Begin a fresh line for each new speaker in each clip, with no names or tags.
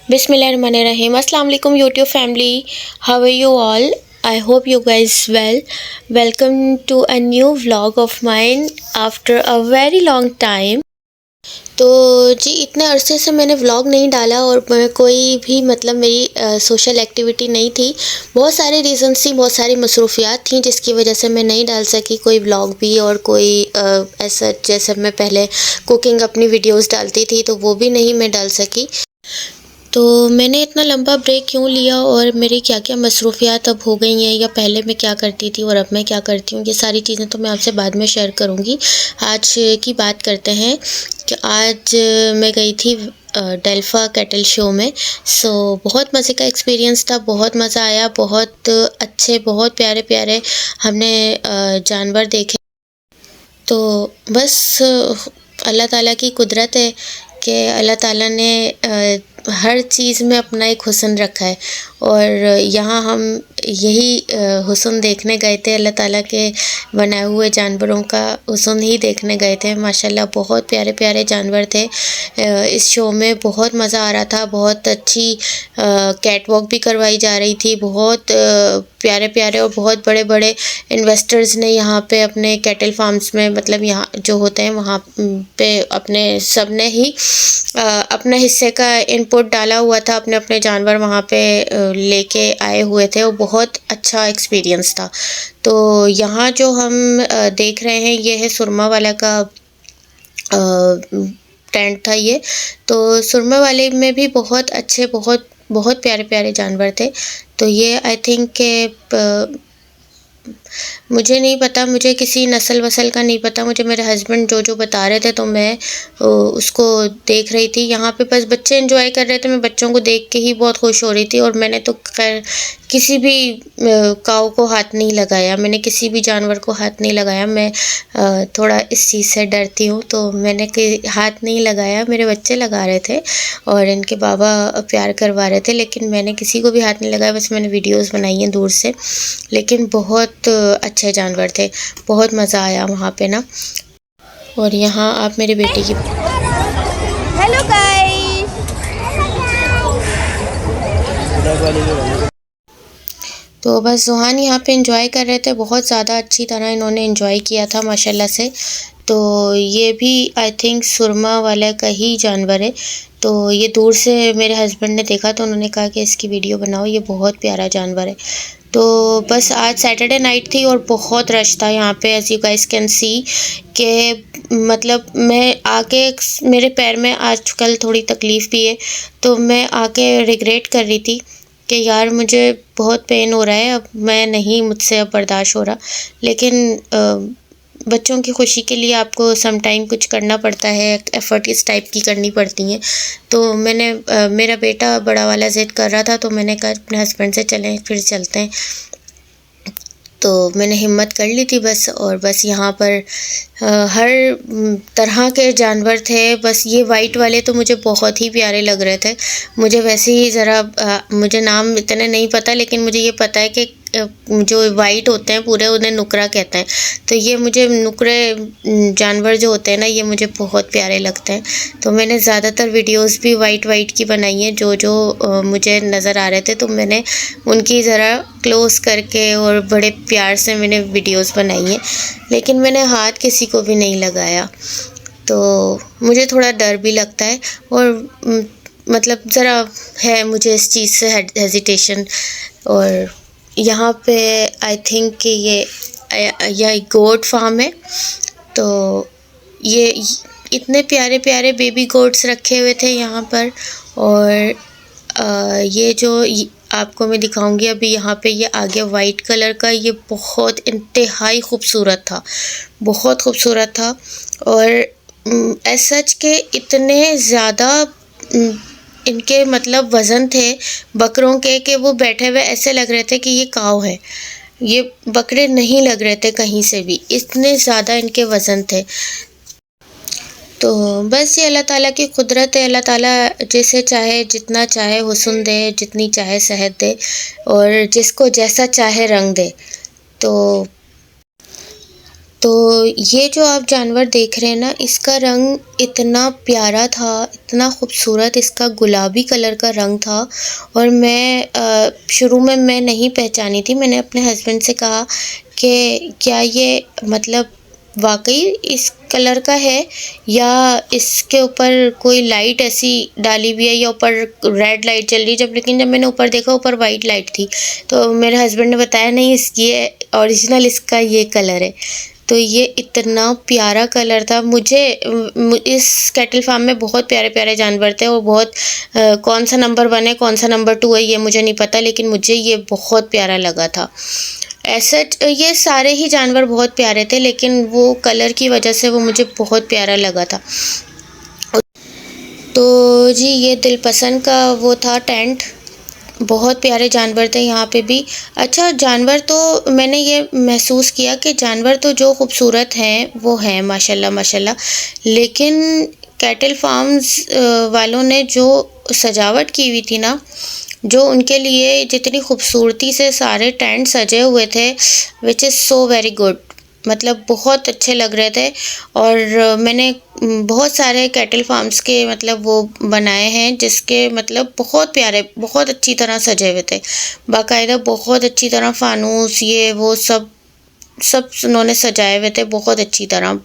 Bismillahirrahmanirrahim. Assalamu alaikum YouTube family. How are you all? I hope you guys well. Welcome to a new vlog of mine after a very long time. तो जी इतने अरसे से मैंने vlog नहीं डाला और कोई भी मतलब मेरी सोशल एक्टिविटी नहीं थी। बहुत सारे रीज़न्स थी, बहुत सारी मसरूफियात थी जिसकी वजह से मैं नहीं डाल सकी कोई व्लॉग भी, और कोई ऐसा जैसे मैं पहले कुकिंग अपनी वीडियोस डालती थी तो वो भी नहीं मैं डाल सकी। तो मैंने इतना लंबा ब्रेक क्यों लिया और मेरी क्या क्या मसरूफियात अब हो गई हैं, या पहले मैं क्या करती थी और अब मैं क्या करती हूँ, ये सारी चीज़ें तो मैं आपसे बाद में शेयर करूँगी। आज की बात करते हैं कि आज मैं गई थी डेल्फा कैटल शो में। बहुत मज़े का एक्सपीरियंस था, बहुत मज़ा आया, बहुत अच्छे बहुत प्यारे प्यारे हमने जानवर देखे। तो बस अल्लाह ताला की कुदरत है कि अल्लाह ताला ने हर चीज़ में अपना एक हुस्न रखा है, और यहाँ हम यही हुस्न देखने गए थे। अल्लाह ताला के बनाए हुए जानवरों का हुस्न ही देखने गए थे। माशाल्लाह बहुत प्यारे प्यारे जानवर थे। इस शो में बहुत मज़ा आ रहा था, बहुत अच्छी कैट वॉक भी करवाई जा रही थी। बहुत प्यारे प्यारे और बहुत बड़े बड़े इन्वेस्टर्स ने यहाँ पे अपने कैटल फार्म्स में, मतलब यहाँ जो होते हैं वहाँ पे अपने सब ने ही अपने हिस्से का इनपुट डाला हुआ था। अपने अपने जानवर वहाँ पे लेके आए हुए थे और बहुत अच्छा एक्सपीरियंस था। तो यहाँ जो हम देख रहे हैं ये है सुरमा वाला का टेंट था ये। तो सुरमा वाले में भी बहुत अच्छे बहुत बहुत प्यारे प्यारे जानवर थे। तो ये आई थिंक के मुझे नहीं पता, मुझे किसी नस्ल वसल का नहीं पता, मुझे मेरे हस्बैंड जो बता रहे थे तो मैं उसको देख रही थी। यहाँ पे बस बच्चे एंजॉय कर रहे थे, मैं बच्चों को देख के ही बहुत खुश हो रही थी। और मैंने तो खैर किसी भी काऊ को हाथ नहीं लगाया, मैंने किसी भी जानवर को हाथ नहीं लगाया। मैं थोड़ा इस चीज़ से डरती हूँ तो मैंने हाथ नहीं लगाया। मेरे बच्चे लगा रहे थे और इनके बाबा प्यार करवा रहे थे, लेकिन मैंने किसी को भी हाथ नहीं लगाया। बस मैंने वीडियोस बनाई हैं दूर से, लेकिन बहुत अच्छे जानवर थे, बहुत मज़ा आया वहाँ पे ना। और यहाँ आप मेरे बेटे की
हेलो गाइस,
तो बस जुहान यहाँ पे एंजॉय कर रहे थे, बहुत ज़्यादा अच्छी तरह इन्होंने एंजॉय किया था माशाल्लाह से। तो ये भी आई थिंक सुरमा वाले का ही जानवर है। तो ये दूर से मेरे हस्बैंड ने देखा तो उन्होंने कहा कि इसकी वीडियो बनाओ, ये बहुत प्यारा जानवर है। तो बस आज सैटरडे नाइट थी और बहुत रश था यहाँ पे, as you guys can see कि मतलब मैं आके मेरे पैर में आजकल थोड़ी तकलीफ़ भी है, तो मैं आके रिग्रेट कर रही थी कि यार मुझे बहुत पेन हो रहा है, अब मैं नहीं, मुझसे अब बर्दाश्त हो रहा। लेकिन बच्चों की खुशी के लिए आपको सम टाइम कुछ करना पड़ता है, एफ़र्ट इस टाइप की करनी पड़ती हैं। तो मैंने मेरा बेटा बड़ा वाला ज़िद कर रहा था तो मैंने कहा अपने हस्बैंड से चलें, फिर चलते हैं। तो मैंने हिम्मत कर ली थी बस, और बस यहाँ पर हर तरह के जानवर थे। बस ये वाइट वाले तो मुझे बहुत ही प्यारे लग रहे थे। मुझे वैसे ही ज़रा मुझे नाम इतने नहीं पता, लेकिन मुझे ये पता है कि जो वाइट होते हैं पूरे उन्हें नुकरा कहते हैं। तो ये मुझे नुकरे जानवर जो होते हैं ना, ये मुझे बहुत प्यारे लगते हैं। तो मैंने ज़्यादातर वीडियोस भी वाइट की बनाई हैं जो मुझे नज़र आ रहे थे, तो मैंने उनकी ज़रा क्लोज़ करके और बड़े प्यार से मैंने वीडियोस बनाई हैं। लेकिन मैंने हाथ किसी को भी नहीं लगाया, तो मुझे थोड़ा डर भी लगता है और मतलब ज़रा है मुझे इस चीज़ से हेजिटेशन। और यहाँ पे आई थिंक कि यह गोट फार्म है। तो ये इतने प्यारे प्यारे बेबी गोट्स रखे हुए थे यहाँ पर। और ये जो आपको मैं दिखाऊंगी अभी, यहाँ पे ये आगे वाइट कलर का, ये बहुत इंतहाई खूबसूरत था, बहुत खूबसूरत था। और एज सच के इतने ज़्यादा इनके मतलब वज़न थे बकरों के कि वो बैठे हुए ऐसे लग रहे थे कि ये काऊ है, ये बकरे नहीं लग रहे थे कहीं से भी, इतने ज़्यादा इनके वज़न थे। तो बस ये अल्लाह ताला की कुदरत है, अल्लाह ताला जैसे चाहे जितना चाहे हुस्न दे, जितनी चाहे सेहत दे, और जिसको जैसा चाहे रंग दे। तो तो ये जो आप जानवर देख रहे हैं ना, इसका रंग इतना प्यारा था, इतना खूबसूरत इसका गुलाबी कलर का रंग था। और मैं शुरू में मैं नहीं पहचानी थी। मैंने अपने हस्बैंड से कहा कि क्या ये मतलब वाकई इस कलर का है या इसके ऊपर कोई लाइट ऐसी डाली हुई है या ऊपर रेड लाइट चल रही है। लेकिन जब मैंने ऊपर देखा, ऊपर वाइट लाइट थी। तो मेरे हस्बैंड ने बताया नहीं, ये ओरिजिनल इसका ये कलर है। तो ये इतना प्यारा कलर था। मुझे इस कैटल फार्म में बहुत प्यारे प्यारे जानवर थे और बहुत कौन सा नंबर 1 है कौन सा नंबर 2 है ये मुझे नहीं पता, लेकिन मुझे ये बहुत प्यारा लगा था। ऐसा ये सारे ही जानवर बहुत प्यारे थे, लेकिन वो कलर की वजह से वो मुझे बहुत प्यारा लगा था। तो जी ये दिलपसंद का वो था टेंट। बहुत प्यारे जानवर थे यहाँ पे भी। अच्छा, जानवर तो मैंने ये महसूस किया कि जानवर तो जो खूबसूरत हैं वो हैं माशाल्लाह माशाल्लाह, लेकिन कैटल फार्म्स वालों ने जो सजावट की हुई थी ना, जो उनके लिए जितनी खूबसूरती से सारे टेंट सजे हुए थे, which is so very good. मतलब बहुत अच्छे लग रहे थे। और मैंने बहुत सारे कैटल फार्म्स के मतलब वो बनाए हैं, जिसके मतलब बहुत प्यारे, बहुत अच्छी तरह सजे हुए थे। बाकायदा बहुत अच्छी तरह फानूस ये वो सब सब उन्होंने सजाए हुए थे बहुत अच्छी तरह।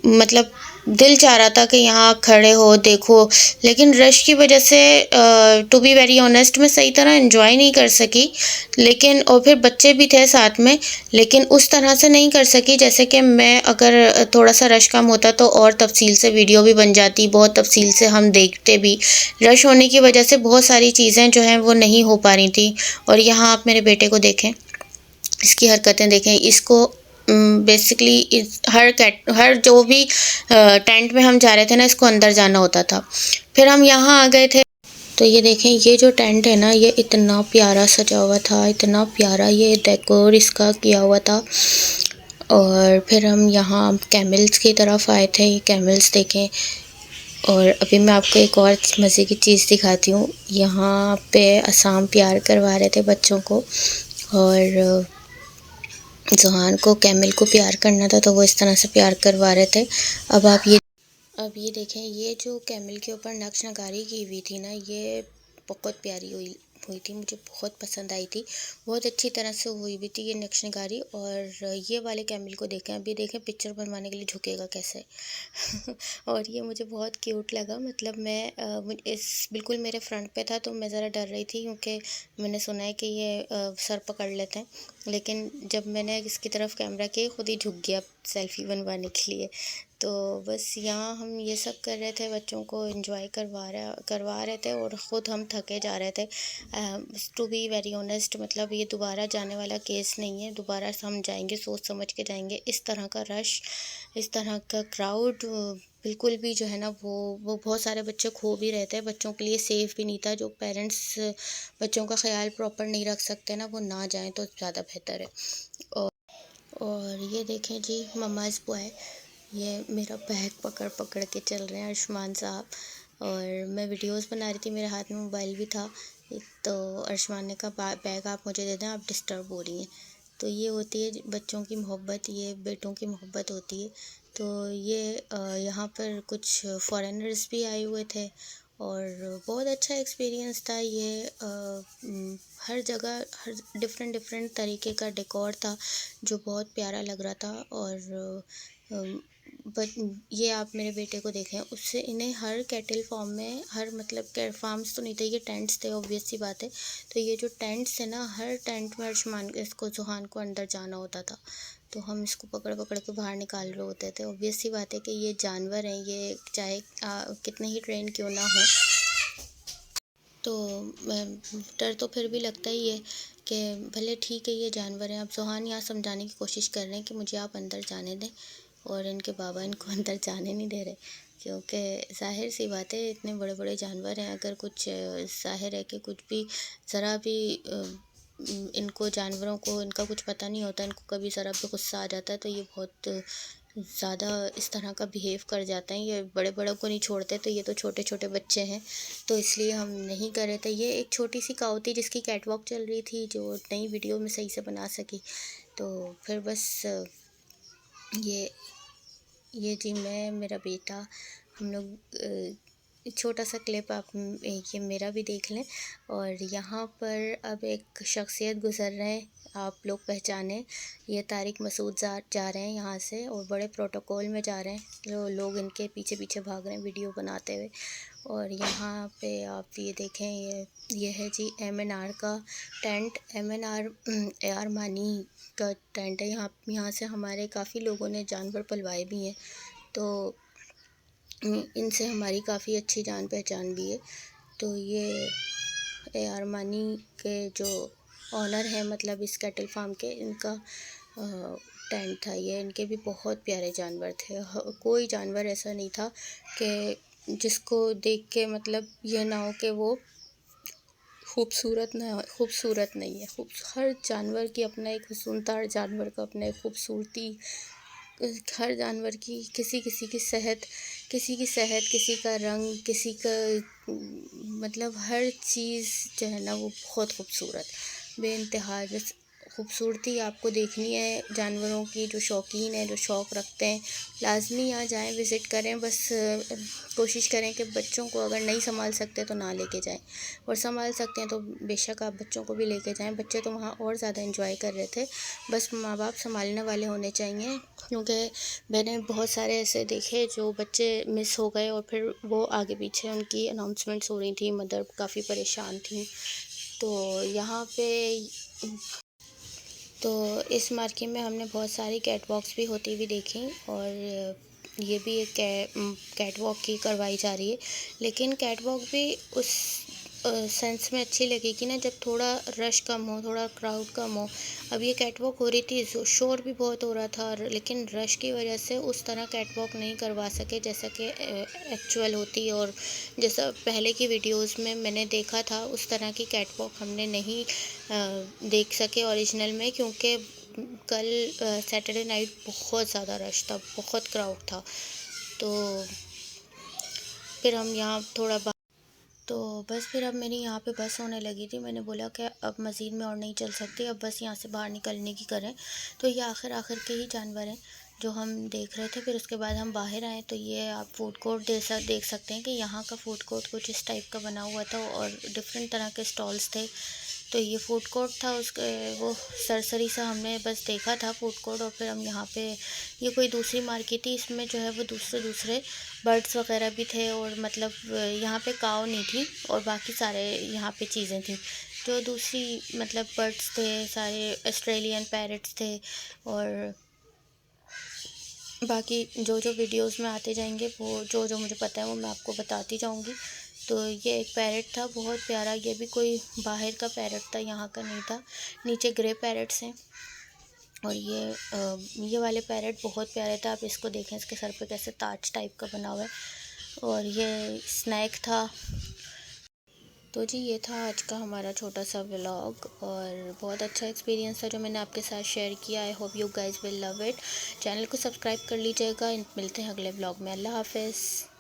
मतलब दिल चाह रहा था कि यहाँ खड़े हो देखो, लेकिन रश की वजह से टू बी वेरी ऑनेस्ट मैं सही तरह एंजॉय नहीं कर सकी। लेकिन और फिर बच्चे भी थे साथ में, लेकिन उस तरह से नहीं कर सकी जैसे कि मैं अगर थोड़ा सा रश कम होता तो और तफसील से वीडियो भी बन जाती, बहुत तफसील से हम देखते भी। रश होने की वजह से बहुत सारी चीज़ें जो हैं वो नहीं हो पा रही थी। और यहाँ आप मेरे बेटे को देखें, इसकी हरकतें देखें। इसको बेसिकली हर जो भी टेंट में हम जा रहे थे ना, इसको अंदर जाना होता था। फिर हम यहाँ आ गए थे। तो ये देखें, ये जो टेंट है ना, ये इतना प्यारा सजा हुआ था, इतना प्यारा ये डेकोर इसका किया हुआ था। और फिर हम यहाँ कैमल्स की तरफ आए थे। ये कैमल्स देखें। और अभी मैं आपको एक और मज़े की चीज़ दिखाती हूँ। यहाँ पे असम प्यार करवा रहे थे बच्चों को, और ज़ुहान को कैमल को प्यार करना था, तो वो इस तरह से प्यार करवा रहे थे। अब ये देखें, ये जो कैमल के ऊपर नक्श नगारी की हुई थी ना, ये बहुत प्यारी हुई थी, मुझे बहुत पसंद आई थी। बहुत अच्छी तरह से हुई भी थी ये नक्श नगारी। और ये वाले कैमल को देखें, अभी देखें पिक्चर बनवाने के लिए झुकेगा कैसे। और ये मुझे बहुत क्यूट लगा। मतलब मैं इस बिल्कुल मेरे फ्रंट पे था, तो मैं ज़रा डर रही थी क्योंकि मैंने सुना है कि ये सर पकड़ लेते हैं। लेकिन जब मैंने इसकी तरफ कैमरा किया, खुद ही झुक गया सेल्फ़ी बनवाने के लिए। तो बस यहाँ हम ये सब कर रहे थे, बच्चों को एंजॉय करवा रहे थे और ख़ुद हम थके जा रहे थे। टू बी वेरी ऑनेस्ट, मतलब ये दोबारा जाने वाला केस नहीं है। दोबारा हम जाएंगे सोच समझ के जाएंगे। इस तरह का रश, इस तरह का क्राउड बिल्कुल भी जो है ना, वो बहुत सारे बच्चे खो भी रहे थे। बच्चों के लिए सेफ़ भी नहीं था। जो पेरेंट्स बच्चों का ख्याल प्रॉपर नहीं रख सकते ना, वो ना जाएं तो ज़्यादा बेहतर है। और ये देखें जी, मम्माज़ बॉय ये मेरा बैग पकड़ पकड़ के चल रहे हैं, अर्शमान साहब। और मैं वीडियोस बना रही थी, मेरे हाथ में मोबाइल भी था। तो अर्शमान ने कहा बैग आप मुझे दे दें, आप डिस्टर्ब हो रही हैं। तो ये होती है बच्चों की मोहब्बत, ये बेटों की मोहब्बत होती है। तो ये यहाँ पर कुछ फॉरेनर्स भी आए हुए थे और बहुत अच्छा एक्सपीरियंस था ये। हर जगह हर डिफरेंट डिफरेंट तरीके का डेकोर था, जो बहुत प्यारा लग रहा था। और बट ये आप मेरे बेटे को देखें, उससे इन्हें हर कैटल फार्म में हर मतलब फार्म्स तो नहीं थे, ये टेंट्स थे, ऑब्वियस सी बात है। तो ये जो टेंट्स थे ना, हर टेंट में अर्शमान इसको ज़ुहान को अंदर जाना होता था। तो हम इसको पकड़ पकड़ के बाहर निकाल रहे होते थे। ऑब्वियस सी बात है कि ये जानवर हैं, ये चाहे कितने ही ट्रेन क्यों ना हो। तो डर तो फिर भी लगता ही है कि भले ठीक है ये जानवर हैं। अब ज़ुहान यहाँ समझाने की कोशिश कर रहे हैं कि मुझे आप अंदर जाने दें, और इनके बाबा इनको अंदर जाने नहीं दे रहे, क्योंकि ज़ाहिर सी बात है इतने बड़े बड़े जानवर हैं। अगर कुछ ज़ाहिर है कि कुछ भी ज़रा भी इनको जानवरों को इनका कुछ पता नहीं होता, इनको कभी ज़रा भी गुस्सा आ जाता है तो ये बहुत ज़्यादा इस तरह का बिहेव कर जाते हैं। ये बड़े बड़ों को नहीं छोड़ते, तो ये तो छोटे छोटे बच्चे हैं, तो इसलिए हम नहीं कर रहे थे। ये एक छोटी सी काऊ थी जिसकी कैटवॉक चल रही थी, जो नई वीडियो में सही से बना सकी। तो फिर बस ये जी मैं, मेरा बेटा, हम लोग छोटा सा क्लिप आप ये मेरा भी देख लें। और यहाँ पर अब एक शख्सियत गुज़र रहे हैं, आप लोग पहचाने, ये तारिक मसूद जा रहे हैं यहाँ से और बड़े प्रोटोकॉल में जा रहे हैं, जो लोग इनके पीछे पीछे भाग रहे हैं वीडियो बनाते हुए। और यहाँ पे आप ये देखें, ये है जी MNR का टेंट, MNR AR मानी का टेंट है। यहाँ से हमारे काफ़ी लोगों ने जानवर पलवाए भी हैं, तो इनसे हमारी काफ़ी अच्छी जान पहचान भी है। तो ये AR मानी के जो ऑनर हैं, मतलब इस कैटल फार्म के, इनका टेंट था ये। इनके भी बहुत प्यारे जानवर थे, कोई जानवर ऐसा नहीं था कि जिसको देख के मतलब ये ना हो कि वो खूबसूरत नहीं है। हर जानवर की अपना एक हुस्न था, हर जानवर का अपना एक खूबसूरती, हर जानवर की किसी की सेहत, किसी का रंग, किसी का मतलब हर चीज़ जो है ना वो बहुत खूबसूरत, बेइंतहा। बस खूबसूरती आपको देखनी है जानवरों की, जो शौकीन है, जो शौक़ रखते हैं, लाज़मी यहाँ जाएं, विज़िट करें। बस कोशिश करें कि बच्चों को अगर नहीं संभाल सकते तो ना लेके जाएं, और संभाल सकते हैं तो बेशक आप बच्चों को भी लेके जाएं। बच्चे तो वहाँ और ज़्यादा एंजॉय कर रहे थे, बस माँ बाप संभालने वाले होने चाहिए, क्योंकि मैंने बहुत सारे ऐसे देखे जो बच्चे मिस हो गए और फिर वो आगे पीछे उनकी अनाउंसमेंट्स हो रही थी, मदर काफ़ी परेशान थी। तो यहाँ पे तो इस मार्केट में हमने बहुत सारी कैट वॉक्स भी होती हुई देखी, और ये भी एक कैट वॉक की करवाई जा रही है। लेकिन कैट वॉक भी उस सेंस में अच्छी लगेगी ना जब थोड़ा रश कम हो, थोड़ा क्राउड कम हो। अब ये कैट वॉक हो रही थी, शोर भी बहुत हो रहा था, लेकिन रश की वजह से उस तरह कैट वॉक नहीं करवा सके जैसा कि एक्चुअल होती, और जैसा पहले की वीडियोस में मैंने देखा था उस तरह की कैट वॉक हमने नहीं देख सके ओरिजिनल में, क्योंकि कल सैटरडे नाइट बहुत ज़्यादा रश था, बहुत क्राउड था। तो फिर हम यहाँ थोड़ा तो बस फिर अब मेरी यहाँ पे बस होने लगी थी। मैंने बोला कि अब मज़ीद में और नहीं चल सकती, अब बस यहाँ से बाहर निकलने की करें। तो ये आखिर के ही जानवर हैं जो हम देख रहे थे। फिर उसके बाद हम बाहर आए तो ये आप फूड कोर्ट देख सकते हैं कि यहाँ का फूड कोर्ट कुछ इस टाइप का बना हुआ था, और डिफरेंट तरह के स्टॉल्स थे। तो ये फूड कोर्ट था, उसके वो सरसरी सा हमने बस देखा था फूड कोर्ट। और फिर हम यहाँ पे, ये कोई दूसरी मार्केट थी, इसमें जो है वो दूसरे बर्ड्स वगैरह भी थे, और मतलब यहाँ पे काऊ नहीं थी, और बाकी सारे यहाँ पे चीज़ें थी जो दूसरी, मतलब बर्ड्स थे, सारे ऑस्ट्रेलियन पैरट्स थे, और बाकी जो वीडियोस में आते जाएंगे वो जो मुझे पता है वो मैं आपको बताती जाऊंगी। तो ये एक पैरट था बहुत प्यारा, ये भी कोई बाहर का पैरट था, यहाँ का नहीं था। नीचे ग्रे पैरट्स हैं, और ये वाले पैरट बहुत प्यारे थे। आप इसको देखें, इसके सर पे कैसे ताज टाइप का बना हुआ है, और ये स्नैक था। तो जी ये था आज का हमारा छोटा सा व्लॉग, और बहुत अच्छा एक्सपीरियंस था जो मैंने आपके साथ शेयर किया। I hope you guys will love it. Channel को सब्सक्राइब कर लीजिएगा। मिलते हैं अगले व्लॉग में। अल्लाह हाफ़िज़।